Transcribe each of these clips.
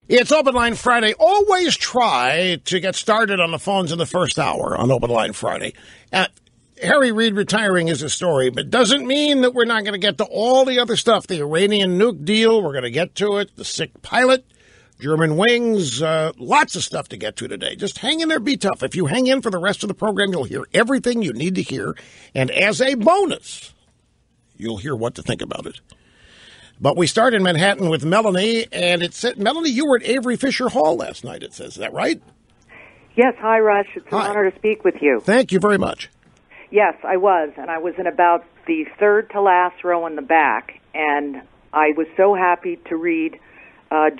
It's Open Line Friday. Always try to get started on the phones in the first hour on Open Line Friday. Harry Reid retiring is a story, but doesn't mean that we're not going to get to all the other stuff. The Iranian nuke deal, we're going to get to it. The sick pilot, German wings, lots of stuff to get to today. Just hang in there, be tough. If you hang in for the rest of the program, you'll hear everything you need to hear. And as a bonus, you'll hear what to think about it. But we start in Manhattan with Melanie, and it said, Melanie, you were at Avery Fisher Hall last night, it says. Is that right? Yes. Hi, Rush. It's an honor to speak with you. Thank you very much. Yes, I was, and I was in about the third to last row in the back, and I was so happy to read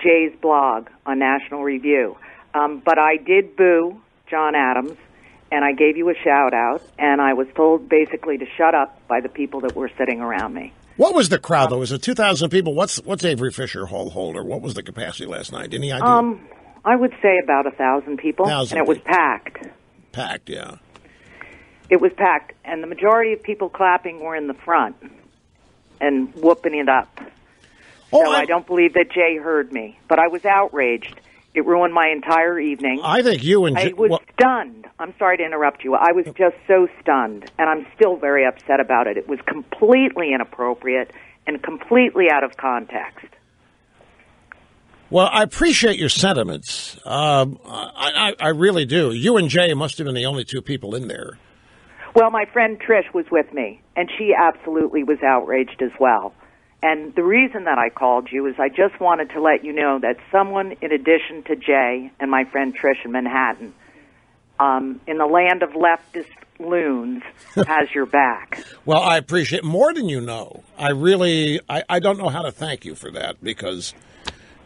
Jay's blog on National Review. But I did boo John Adams, and I gave you a shout-out, and I was told basically to shut up by the people that were sitting around me. What was the crowd, though? Was it 2,000 people? What's Avery Fisher Hall hold, or what was the capacity last night? Any idea? I would say about 1,000 people, and it was packed. Packed, yeah. It was packed, and the majority of people clapping were in the front and whooping it up. So I don't believe that Jay heard me, but I was outraged. It ruined my entire evening. I think you and Jay... I was stunned. I'm sorry to interrupt you. I was just so stunned, and I'm still very upset about it. It was completely inappropriate and completely out of context. Well, I appreciate your sentiments. I really do. You and Jay must have been the only two people in there. Well, my friend Trish was with me, and she absolutely was outraged as well. And the reason that I called you is I just wanted to let you know that someone, in addition to Jay and my friend Trish in Manhattan, in the land of leftist loons, has your back. Well, I appreciate more than you know. I don't know how to thank you for that, because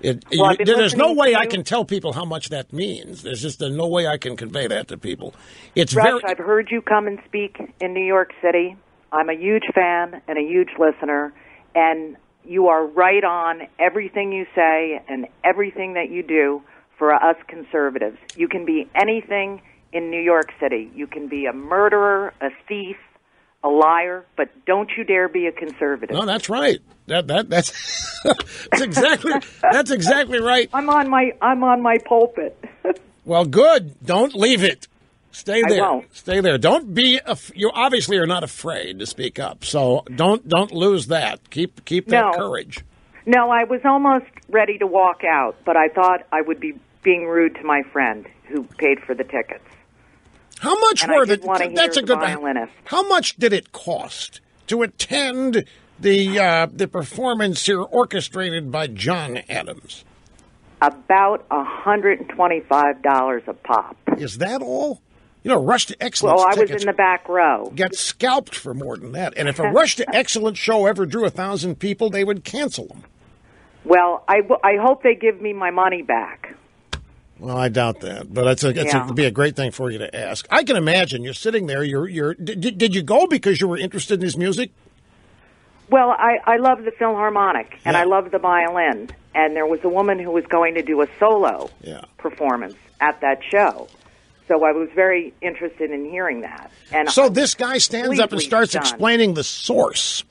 there's no way I can tell people how much that means. There's just no way I can convey that to people. Rush, I've heard you come and speak in New York City. I'm a huge fan and a huge listener, and you are right on everything you say and everything that you do for us conservatives. You can be anything in New York City. You can be a murderer, a thief, a liar, but don't you dare be a conservative. No, that's right. That's that's exactly right. I'm on my pulpit. Well, good. Don't leave it. Stay there. I won't. Stay there. Don't be. You obviously are not afraid to speak up. So don't lose that. Keep that courage. No, I was almost ready to walk out, but I thought I would be being rude to my friend who paid for the tickets. How much were the? That's a good violinist. How much did it cost to attend the performance here orchestrated by John Adams? About $125 a pop. Is that all? You know, Rush to Excellence I was in the back row. Get scalped for more than that. And if a Rush to Excellence show ever drew 1,000 people, they would cancel them. Well, I hope they give me my money back. Well, I doubt that, but it'd be a great thing for you to ask. I can imagine you're sitting there. Did you go because you were interested in his music? Well, I love the Philharmonic, and I love the violin. And there was a woman who was going to do a solo performance at that show. So I was very interested in hearing that. And so this guy stands up and starts explaining the source.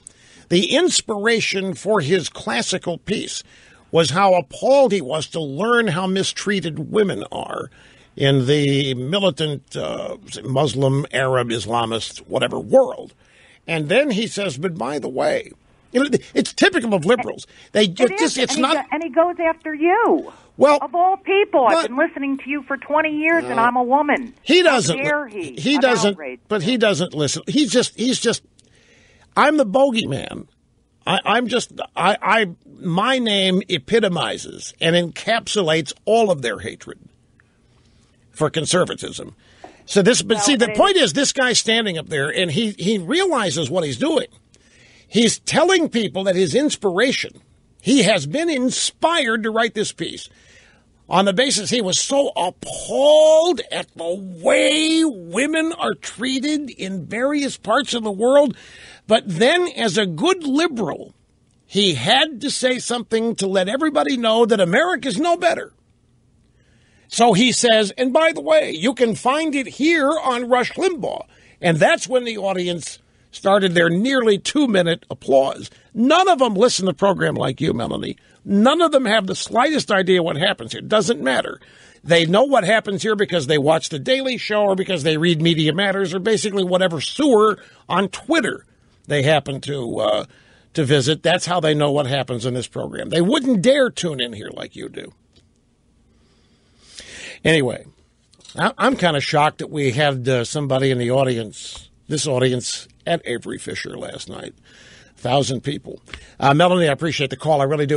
The inspiration for his classical piece was how appalled he was to learn how mistreated women are in the militant Muslim, Arab, Islamist, whatever world. And then he says, but by the way, it's typical of liberals. And he goes after you. Well, of all people, I've been listening to you for 20 years, and I'm a woman. He doesn't. How dare he? He doesn't. Outraged. But he doesn't listen. He's just. I'm the bogeyman. My name epitomizes and encapsulates all of their hatred for conservatism. So the point is, this guy's standing up there, and he realizes what he's doing. He's telling people that his inspiration, he has been inspired to write this piece on the basis he was so appalled at the way women are treated in various parts of the world. But then, as a good liberal, he had to say something to let everybody know that America's no better. So he says, and by the way, you can find it here on Rush Limbaugh. And that's when the audience started their nearly 2-minute applause. None of them listen to the program like you, Melanie. None of them have the slightest idea what happens here. It doesn't matter. They know what happens here because they watch The Daily Show or because they read Media Matters or basically whatever sewer on Twitter they happen to visit. That's how they know what happens in this program. They wouldn't dare tune in here like you do. Anyway, I'm kind of shocked that we had somebody in the audience, this audience, at Avery Fisher last night. 1,000 people. Melanie, I appreciate the call. I really do.